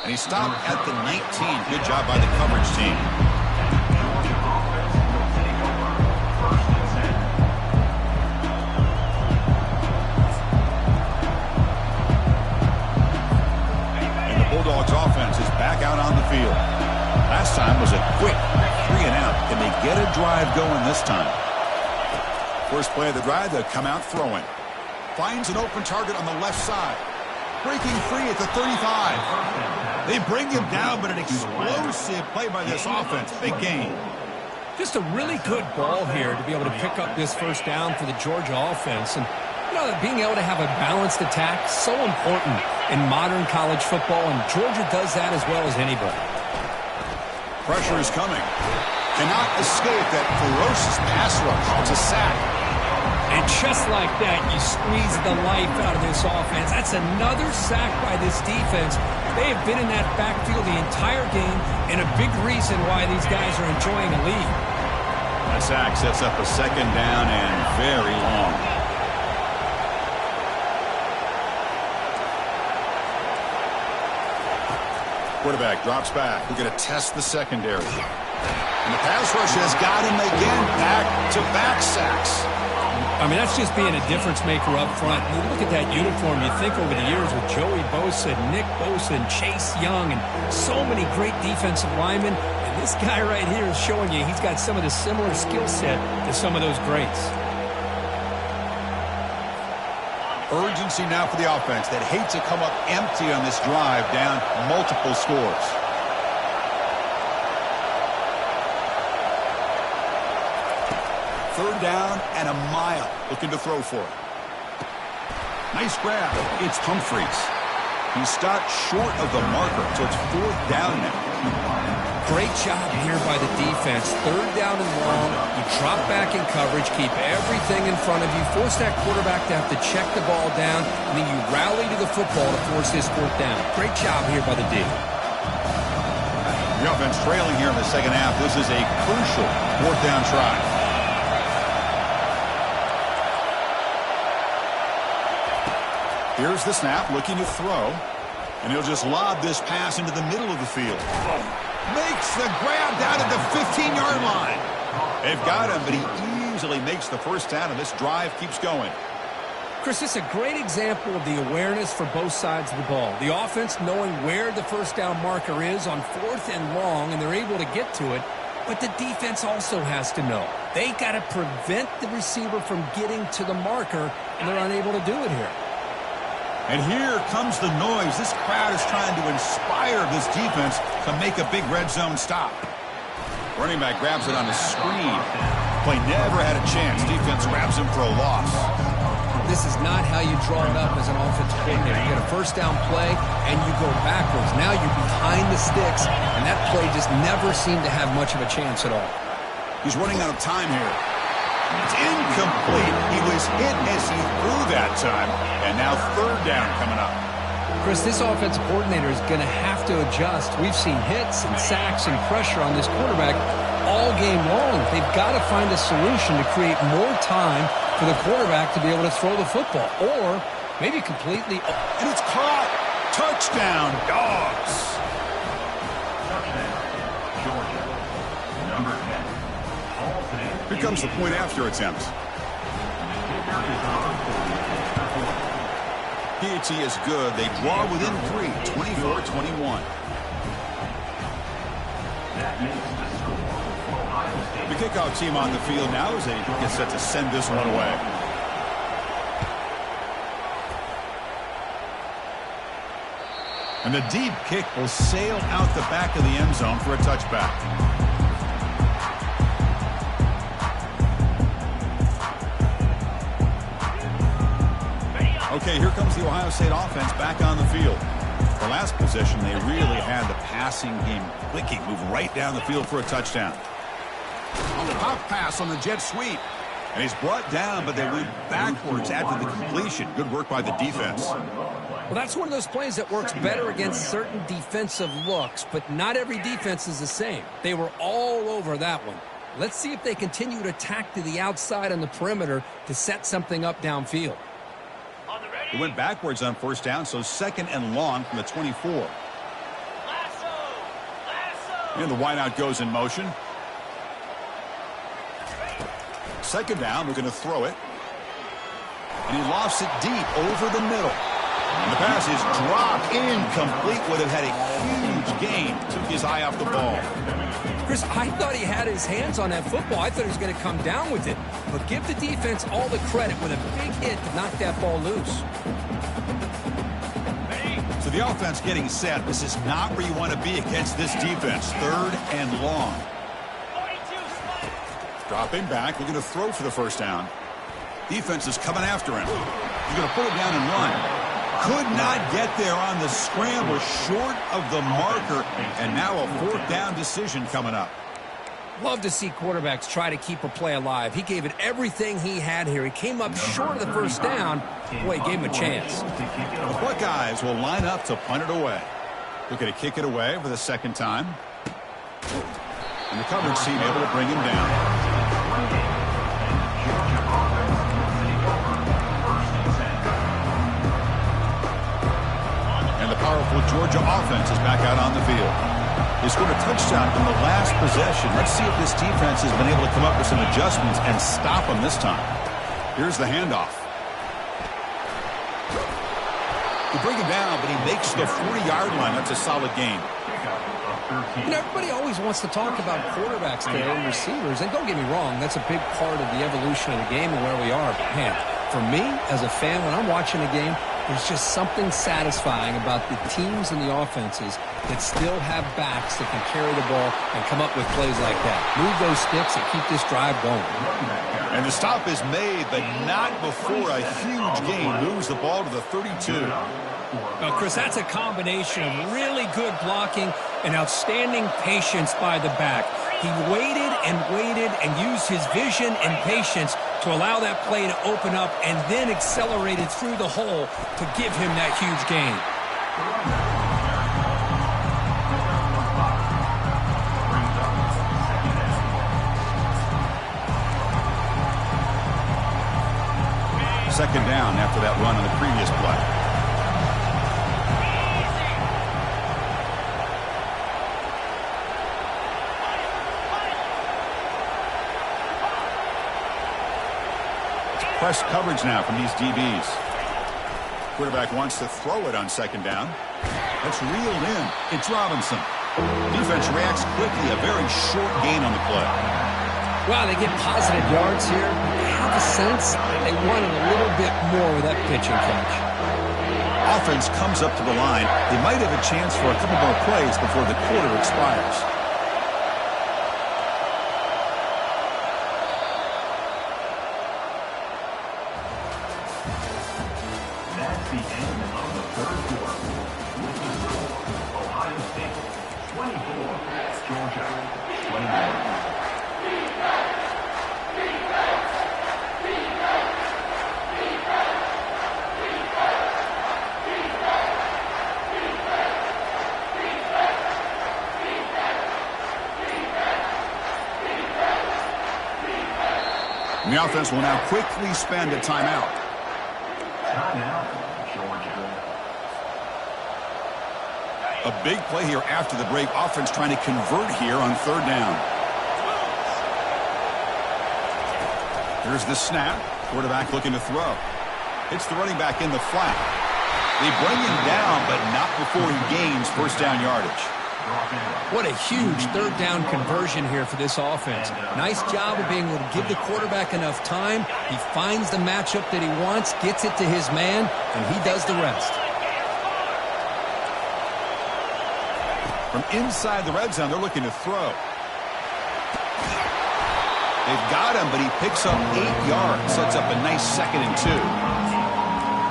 And he stopped at the 19. Good job by the coverage team. And the Bulldogs offense is back out on the field. Last time was a quick 3 and out. Can they get a drive going this time? First play of the drive, they'll come out throwing. Finds an open target on the left side. Breaking free at the 35. They bring him down, but an explosive play by this offense. Big gain. Just a really good ball here to be able to pick up this first down for the Georgia offense. And you know, being able to have a balanced attack is so important in modern college football, and Georgia does that as well as anybody. Pressure is coming. Cannot escape that ferocious pass rush. It's a sack. And just like that, you squeeze the life out of this offense. That's another sack by this defense. They have been in that backfield the entire game, and a big reason why these guys are enjoying a lead. That sack sets up a second down and very long. Quarterback drops back. We're going to test the secondary. And the pass rush has got him again. Back-to-back sacks. I mean, that's just being a difference maker up front. You look at that uniform, you think over the years with Joey Bosa, Nick Bosa, and Chase Young, and so many great defensive linemen. And this guy right here is showing you he's got some of the similar skill set to some of those greats. Urgency now for the offense that hate to come up empty on this drive, down multiple scores. Third down and a mile. Looking to throw for it. Nice grab. It's Humphreys. He stopped short of the marker, so it's fourth down now. Great job here by the defense. Third down and long. You drop back in coverage, keep everything in front of you, force that quarterback to have to check the ball down, and then you rally to the football to force this fourth down. Great job here by the D. The offense trailing here in the second half. This is a crucial fourth down try. Here's the snap, looking to throw. And he'll just lob this pass into the middle of the field. Makes the grab down at the 15-yard line. They've got him, but he easily makes the first down, and this drive keeps going. Chris, this is a great example of the awareness for both sides of the ball. The offense knowing where the first down marker is on fourth and long, and they're able to get to it. But the defense also has to know. They got to prevent the receiver from getting to the marker, and they're unable to do it here. And here comes the noise. This crowd is trying to inspire this defense to make a big red zone stop. Running back grabs it on a screen. Play never had a chance. Defense grabs him for a loss. This is not how you draw it up as an offensive coordinator. You get a first down play, and you go backwards. Now you're behind the sticks, and that play just never seemed to have much of a chance at all. He's running out of time here. It's incomplete. He was hit as he threw that time. And now third down coming up. Chris, this offensive coordinator is going to have to adjust. We've seen hits and sacks and pressure on this quarterback all game long. They've got to find a solution to create more time for the quarterback to be able to throw the football. Or maybe completely. And it's caught. Touchdown, Dogs. Touchdown, Georgia. Number 10. Here comes the point after attempt. PAT is good. They draw within 3, 24-21. The kickoff team on the field now as they get set to send this one away. And the deep kick will sail out the back of the end zone for a touchback. Okay, here comes the Ohio State offense back on the field. The last possession, they really had the passing game clicking, move right down the field for a touchdown. On the pop pass on the jet sweep. And he's brought down, but they went backwards after the completion. Good work by the defense. Well, that's one of those plays that works better against certain defensive looks, but not every defense is the same. They were all over that one. Let's see if they continue to attack to the outside on the perimeter to set something up downfield. He went backwards on first down, so 2nd and long from the 24. And the wideout goes in motion. 2nd down, we're going to throw it. And he lofts it deep over the middle. And the pass is dropped incomplete. Would have had a huge gain. Took his eye off the ball. Chris, I thought he had his hands on that football. I thought he was going to come down with it. But give the defense all the credit with a big hit to knock that ball loose. So the offense getting set. This is not where you want to be against this defense. 3rd and long. Dropping back. We're going to throw for the first down. Defense is coming after him. He's going to put it down and run. Could not get there on the scramble, short of the marker, and now a 4th down decision coming up. Love to see quarterbacks try to keep a play alive. He gave it everything he had here. He came up short of the first down. Boy, he gave him a chance. The Buckeyes will line up to punt it away. Looking to kick it away for the 2nd time. And the coverage team able to bring him down. Powerful Georgia offense is back out on the field. They scored a touchdown in the last possession. Let's see if this defense has been able to come up with some adjustments and stop them this time. Here's the handoff. They bring him down, but he makes the 40-yard line. That's a solid gain. You know, everybody always wants to talk about quarterbacks today and receivers, and don't get me wrong, that's a big part of the evolution of the game and where we are. But man, for me, as a fan, when I'm watching a game, there's just something satisfying about the teams and the offenses that still have backs that can carry the ball and come up with plays like that. Move those sticks and keep this drive going. And the stop is made, but not before a huge gain moves the ball to the 32. Well, Chris, that's a combination of really good blocking and outstanding patience by the back. He waited and used his vision and patience to allow that play to open up and then accelerated through the hole to give him that huge gain. Second down after that run on the previous play. Press coverage now from these DBs. Quarterback wants to throw it on 2nd down. That's reeled in. It's Robinson. Defense reacts quickly. A very short gain on the play. Wow, they get positive yards here. I have a sense they wanted a little bit more with that pitch and catch. Offense comes up to the line. They might have a chance for a couple more plays before the quarter expires. That's the end of the 3rd quarter. With the score, Ohio State 24, Georgia 21. And the offense will now quickly spend a timeout. Timeout, Georgia. A big play here after the break. Offense trying to convert here on 3rd down. Here's the snap. Quarterback looking to throw. It's the running back in the flat. They bring him down, but not before he gains first down yardage. What a huge 3rd down conversion here for this offense. Nice job of being able to give the quarterback enough time. He finds the matchup that he wants, gets it to his man, and he does the rest. From inside the red zone, they're looking to throw. They've got him, but he picks up 8 yards. Sets up a nice 2nd and 2.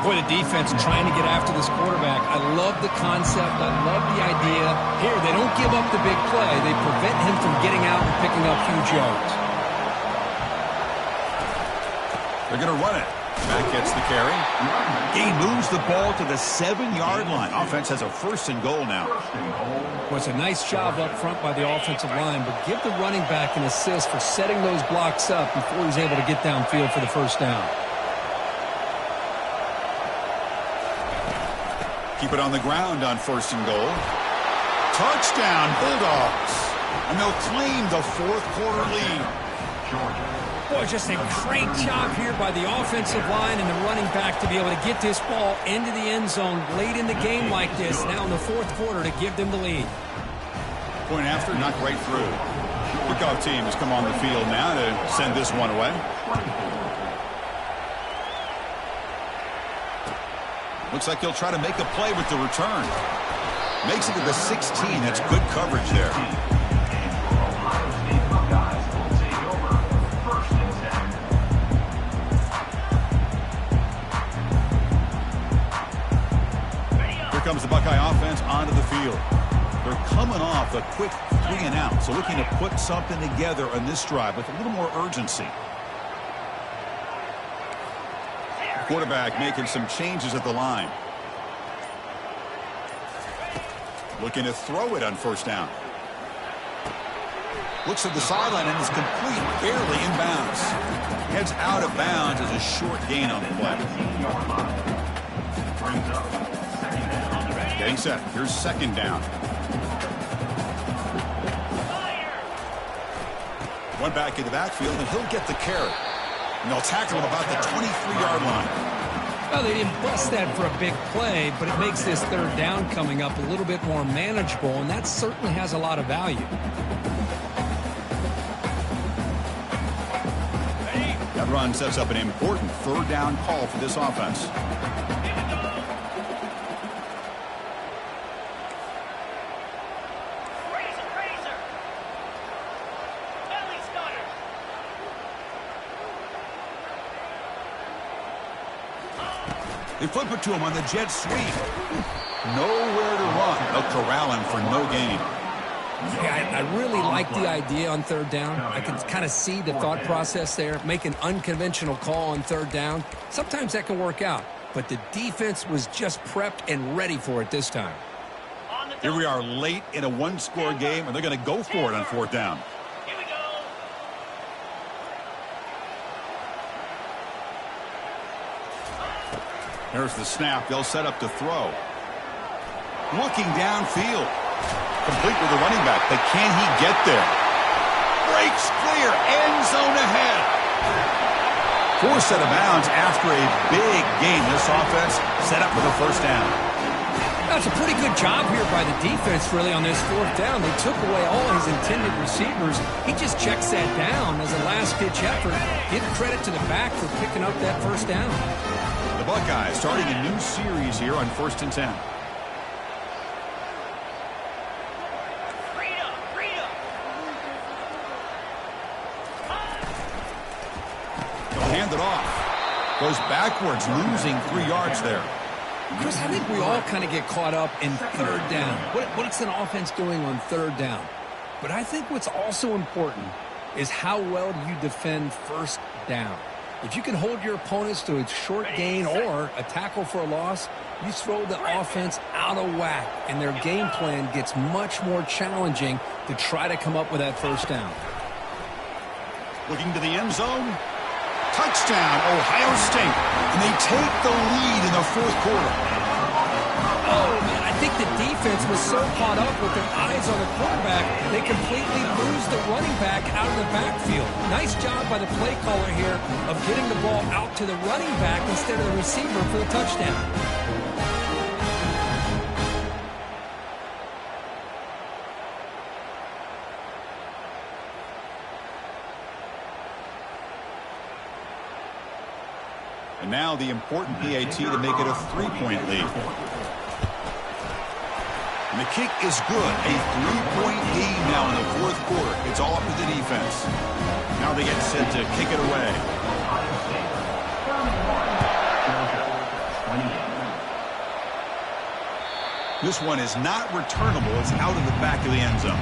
Boy, the defense trying to get after this quarterback. I love the concept. I love the idea. Here, they don't give up the big play. They prevent him from getting out and picking up huge yards. They're going to run it. Matt gets the carry. He moves the ball to the 7-yard line. Offense has a 1st and goal now. Well, it's a nice job up front by the offensive line, but give the running back an assist for setting those blocks up before he's able to get downfield for the 1st down. Keep it on the ground on 1st and goal. Touchdown, Bulldogs. And they'll claim the 4th quarter lead. Boy, just a great job here by the offensive line and the running back to be able to get this ball into the end zone late in the game like this, now in the 4th quarter, to give them the lead. Point after, knocked right through. Kickoff team has come on the field now to send this one away. Looks like he'll try to make a play with the return. Makes it to the 16. That's good coverage there. Here comes the Buckeye offense onto the field. They're coming off a quick 3 and out, so looking to put something together on this drive with a little more urgency. Quarterback making some changes at the line. Looking to throw it on 1st down. Looks at the sideline and is complete, barely inbounds. Heads out of bounds as a short gain on the play. Getting set. Here's 2nd down. One back in the backfield, and he'll get the carry. And they'll tackle him about the 23-yard line. Well, they didn't bust that for a big play, but it makes this 3rd down coming up a little bit more manageable, and that certainly has a lot of value. That run sets up an important 3rd down call for this offense. They flip it to him on the jet sweep. Nowhere to run. They'll corral him for no gain. Yeah, I really like the idea on 3rd down. I can kind of see the thought process there. Make an unconventional call on 3rd down. Sometimes that can work out. But the defense was just prepped and ready for it this time. Here we are late in a 1-score game, and they're going to go for it on 4th down. Here we go. There's the snap. They'll set up to throw. Looking downfield. Complete with the running back, but can he get there? Breaks clear. End zone ahead. 4th out of bounds after a big game. This offense set up for the 1st down. That's a pretty good job here by the defense, really, on this 4th down. They took away all his intended receivers. He just checks that down as a last-ditch effort. Give credit to the back for picking up that 1st down. The Buckeyes starting a new series here on 1st and 10. They'll hand it off. Goes backwards, losing 3 yards there. Chris, I think we all kind of get caught up in 3rd down. What's an offense doing on 3rd down? But I think what's also important is how well do you defend 1st down. If you can hold your opponents to a short gain or a tackle for a loss, you throw the offense out of whack, and their game plan gets much more challenging to try to come up with that 1st down. Looking to the end zone. Touchdown, Ohio State. And they take the lead in the 4th quarter. Oh, man, I think the defense was so caught up with their eyes on the quarterback, they completely lose the running back out of the backfield. Nice job by the play caller here of getting the ball out to the running back instead of the receiver for the touchdown. And now the important PAT to make it a 3-point lead. The kick is good. A 3-point lead now in the fourth quarter. It's all up to the defense. Now they get set to kick it away. Ohio State, 31. Georgia, 28. This one is not returnable. It's out of the back of the end zone.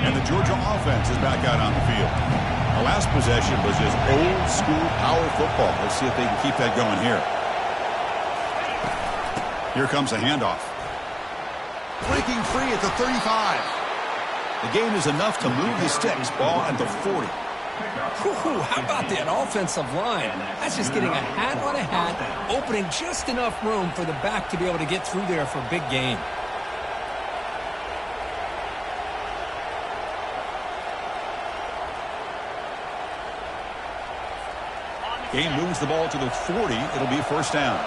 And the Georgia offense is back out on the field. The last possession was just old-school power football. Let's see if they can keep that going here. Here comes a handoff. Breaking free at the 35. The game is enough to move the sticks. Ball at the 40. Whew, how about that offensive line? That's just getting a hat on a hat, opening just enough room for the back to be able to get through there for a big gain. Game moves the ball to the 40. It'll be first down.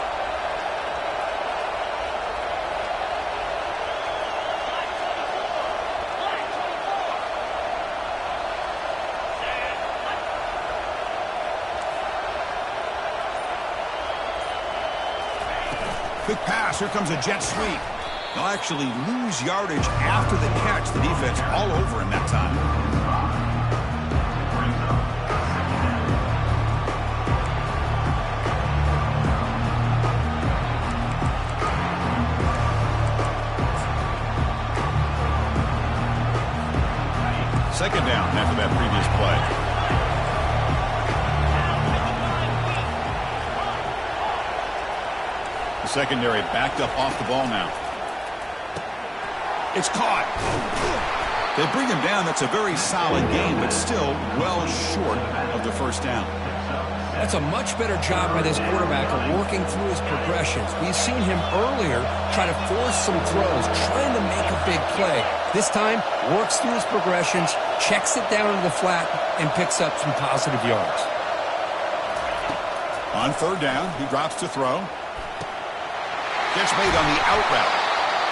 Quick pass. Here comes a jet sweep. They'll actually lose yardage after the catch. The defense all over him that time. Second down after that previous play. The secondary backed up off the ball now. It's caught. They bring him down. That's a very solid game, but still well short of the first down. That's a much better job by this quarterback of working through his progressions. We've seen him earlier try to force some throws, trying to make a big play. This time, works through his progressions, checks it down into the flat, and picks up some positive yards. On third down, he drops to throw. Catch made on the out route.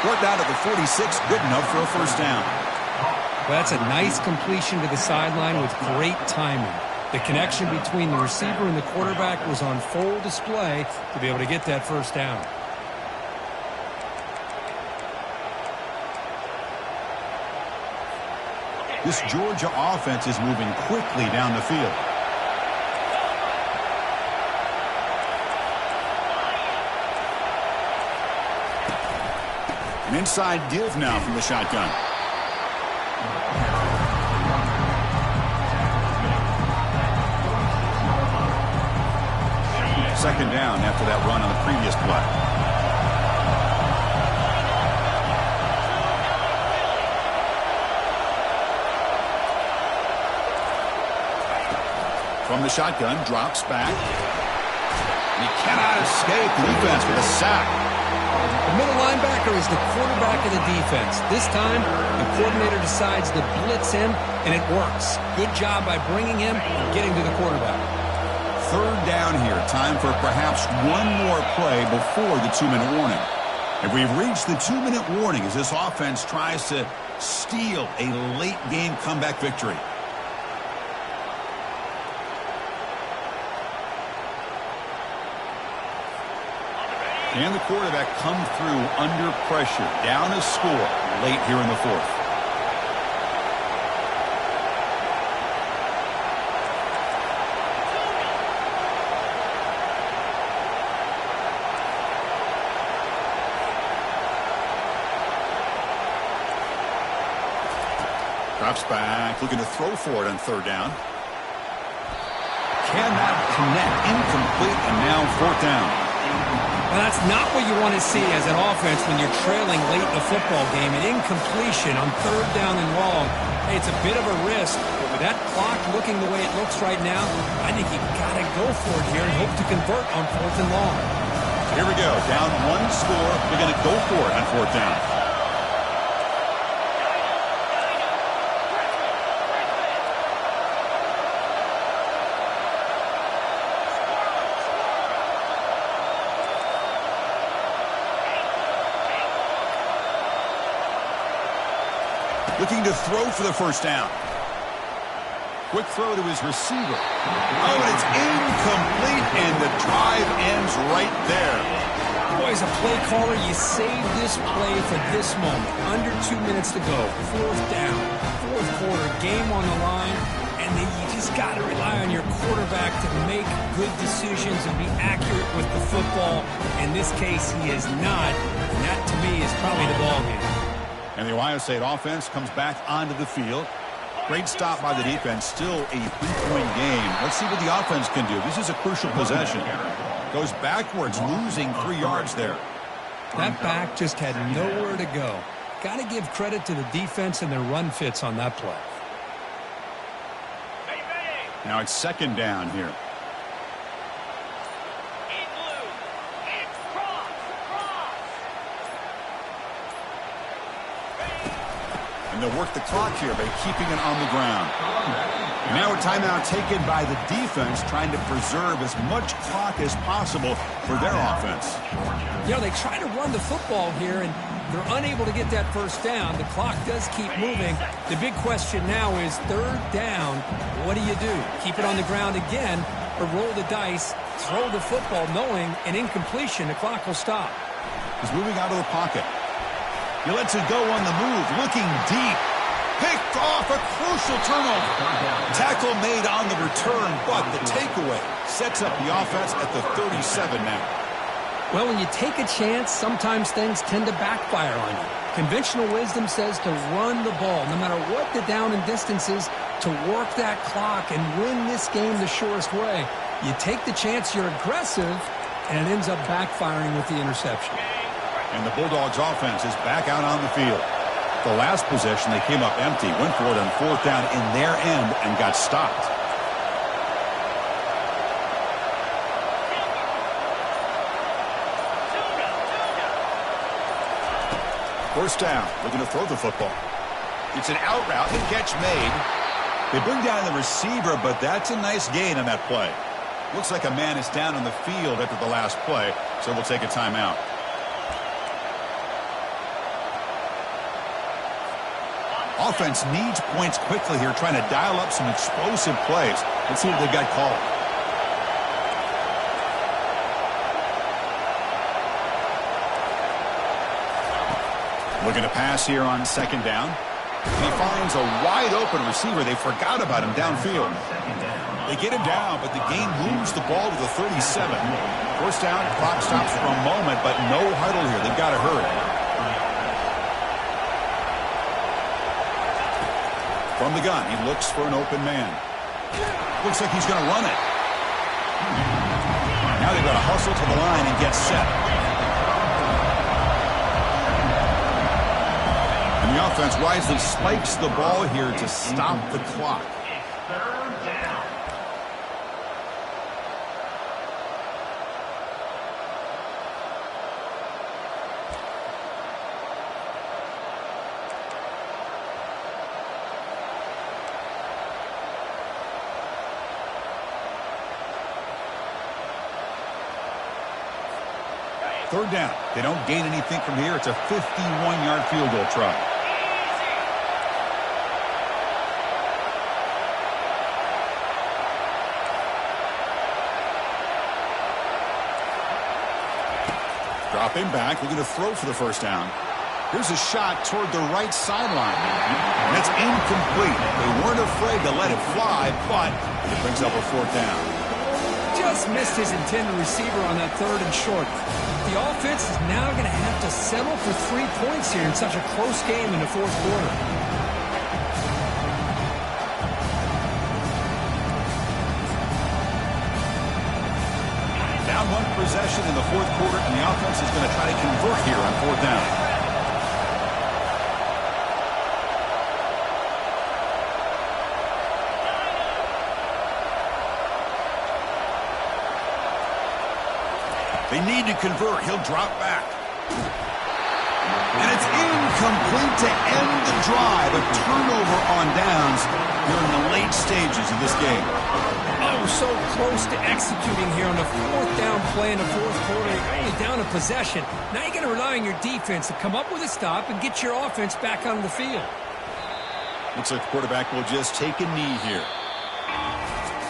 Brought down at the 46, good enough for a first down. Well, that's a nice completion to the sideline with great timing. The connection between the receiver and the quarterback was on full display to be able to get that first down. This Georgia offense is moving quickly down the field. An inside give now from the shotgun. Second down after that run on the previous play. From the shotgun, drops back. And he cannot escape the defense with a sack. The middle linebacker is the quarterback of the defense. This time, the coordinator decides to blitz him, and it works. Good job by bringing him and getting to the quarterback. Third down here. Time for perhaps one more play before the 2-minute warning. And we've reached the 2-minute warning as this offense tries to steal a late-game comeback victory. Can the quarterback come through under pressure, down a score late here in the fourth? Drops back, looking to throw for it on third down. Cannot connect, incomplete, and now fourth down. Well, that's not what you want to see as an offense when you're trailing late in a football game. An incompletion on third down and long. Hey, it's a bit of a risk, but with that clock looking the way it looks right now, I think you've got to go for it here and hope to convert on fourth and long. Here we go, down one score. They're going to go for it on fourth down. Looking to throw for the first down. Quick throw to his receiver. Oh, and it's incomplete, and the drive ends right there. Boy, as a play caller, you save this play for this moment. Under 2 minutes to go. Fourth down. Fourth quarter. Game on the line. And then you just got to rely on your quarterback to make good decisions and be accurate with the football. In this case, he is not. And that, to me, is probably the ballgame. And the Ohio State offense comes back onto the field. Great stop by the defense. Still a 3-point game. Let's see what the offense can do. This is a crucial possession. Goes backwards, losing 3 yards there. That back just had nowhere to go. Got to give credit to the defense and their run fits on that play. Now it's second down here. In blue. It's cross. And they'll work the clock here by keeping it on the ground. And now a timeout taken by the defense, trying to preserve as much clock as possible for their offense. You know, they try to run the football here, and they're unable to get that first down. The clock does keep moving. The big question now is third down. What do you do? Keep it on the ground again, or roll the dice, throw the football, knowing an incompletion, the clock will stop. He's moving out of the pocket. He lets it go on the move, looking deep. Picked off, a crucial turnover. Tackle made on the return, but the takeaway sets up the offense at the 37 now. Well, when you take a chance, sometimes things tend to backfire on you. Conventional wisdom says to run the ball, no matter what the down and distance is, to work that clock and win this game the shortest way. You take the chance, you're aggressive, and it ends up backfiring with the interception. And the Bulldogs offense is back out on the field. The last possession, they came up empty, went for it on fourth down in their end and got stopped. First down, looking to throw the football. It's an out route, the catch made. They bring down the receiver, but that's a nice gain on that play. Looks like a man is down on the field after the last play, so we'll take a timeout. Offense needs points quickly here, trying to dial up some explosive plays. Let's see what they've got called. Looking to pass here on second down. And he finds a wide-open receiver. They forgot about him downfield. They get him down, but the game moves the ball to the 37. First down, clock stops for a moment, but no huddle here. They've got to hurry. From the gun, he looks for an open man. Looks like he's going to run it. Now they've got to hustle to the line and get set. And the offense wisely spikes the ball here to stop the clock. Third down. Third down. They don't gain anything from here. It's a 51-yard field goal try. Dropping back, looking to throw for the first down. Here's a shot toward the right sideline. And it's incomplete. They weren't afraid to let it fly, but it brings up a fourth down. Just missed his intended receiver on that third and short. The offense is now going to have to settle for 3 points here in such a close game in the fourth quarter. Down one possession in the fourth quarter, and the offense is going to try to convert here on fourth down. They need to convert. He'll drop back. And it's incomplete to end the drive. A turnover on downs here in the late stages of this game. Oh, so close to executing here on the fourth down play in the fourth quarter. You're only down a possession. Now you're going to rely on your defense to come up with a stop and get your offense back on the field. Looks like the quarterback will just take a knee here.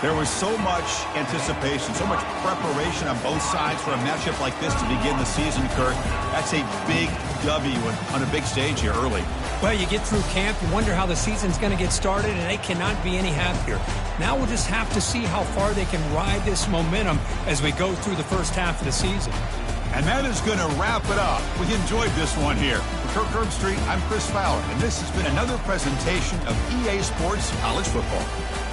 There was so much anticipation, so much preparation on both sides for a matchup like this to begin the season, Kurt. That's a big W on a big stage here early. Well, you get through camp, you wonder how the season's going to get started, and they cannot be any happier. Now we'll just have to see how far they can ride this momentum as we go through the first half of the season. And that is going to wrap it up. We enjoyed this one here. For Kirk Herbstreit, I'm Chris Fowler, and this has been another presentation of EA Sports College Football.